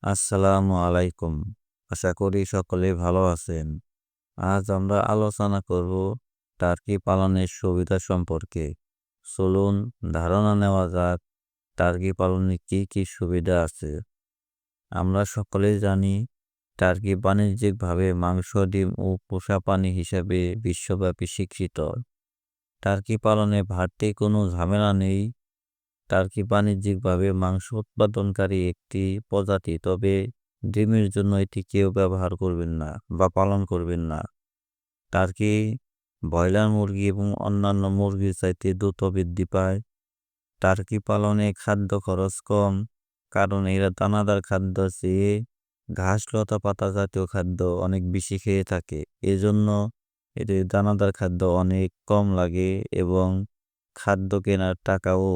আসসালামু আলাইকুম। আশা করি সকলে ভালো আছেন। আজ আমরা আলোচনা করব টার্কি পালনের সুবিধা সম্পর্কে। চলুন ধারণা নেওয়া যাক টার্কি পালনে কি কি সুবিধা আছে। আমরা সকলেই জানি টার্কি বাণিজ্যিকভাবে মাংস, ডিম ও পোষা প্রাণী হিসেবে বিশ্বব্যাপী স্বীকৃত। টার্কি পালনে বাড়তি কোনো ঝামেলা নেই। টার্কি বাণিজ্যিকভাবে মাংস উৎপাদনকারী একটি প্রজাতি, তবে ডিমের জন্য এটি কেউ ব্যবহার করবেন না বা পালন করবেন না। টার্কি ব্রয়লার মুরগি এবং অন্যান্য মুরগির চাইতে দ্রুত বৃদ্ধি পায়। টার্কি পালনে খাদ্য খরচ কম, কারণ এরা দানাদার খাদ্য চেয়ে ঘাস, লতা পাতা জাতীয় খাদ্য অনেক বেশি খেয়ে থাকে। এজন্য এদের দানাদার খাদ্য অনেক কম লাগে এবং খাদ্য কেনার টাকাও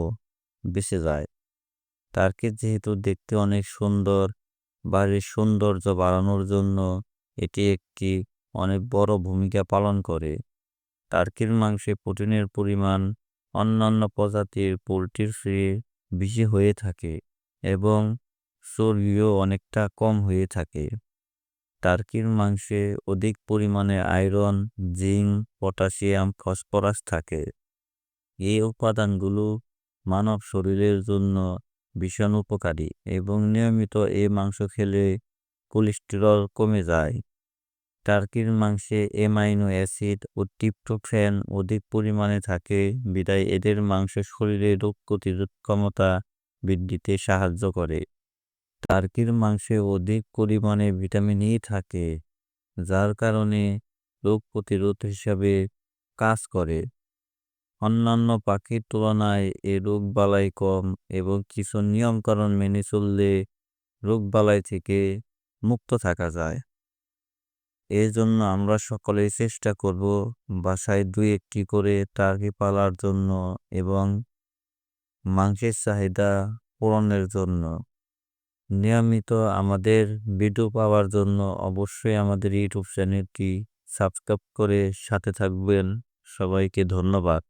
বেঁচে যায়। টার্কি যেহেতু দেখতে অনেক সুন্দর, বাড়ির সৌন্দর্য বাড়ানোর জন্য এটি একটি অনেক বড় ভূমিকা পালন করে। টার্কির মাংসে প্রোটিনের পরিমাণ অন্যান্য প্রজাতির পোলট্রির চেয়ে বেশি হয়ে থাকে এবং চর্বিও অনেকটা কম হয়ে থাকে। টার্কির মাংসে অধিক পরিমাণে আয়রন, জিঙ্ক, পটাশিয়াম, ফসফরাস থাকে। এই উপাদানগুলো মানব শরীরের জন্য ভীষণ উপকারী এবং নিয়মিত এই মাংস খেলে কোলেস্টেরল কমে যায়। টার্কির মাংসে অ্যামাইনো অ্যাসিড ও ট্রিপটোফ্যান অধিক পরিমাণে থাকে, বিধায় এদের মাংস শরীরে রোগ প্রতিরোধ ক্ষমতা বৃদ্ধিতে সাহায্য করে। টার্কির মাংসে অধিক পরিমাণে ভিটামিন ই থাকে, যার কারণে রোগ প্রতিরোধ হিসাবে কাজ করে। অন্যান্য পাখির তুলনায় এ রোগবালাই কম এবং কিছু নিয়মকানুন মেনে চললে রোগবালাই থেকে মুক্ত থাকা যায়। এই জন্য আমরা সকলেই চেষ্টা করব বাসায় ২-১টি করে টার্কি পালার জন্য এবং মাংসের চাহিদা পূরণের জন্য। নিয়মিত আমাদের ভিডিও পাওয়ার জন্য অবশ্যই আমাদের ইউটিউব চ্যানেলটি সাবস্ক্রাইব করে সাথে থাকবেন। সবাইকে ধন্যবাদ।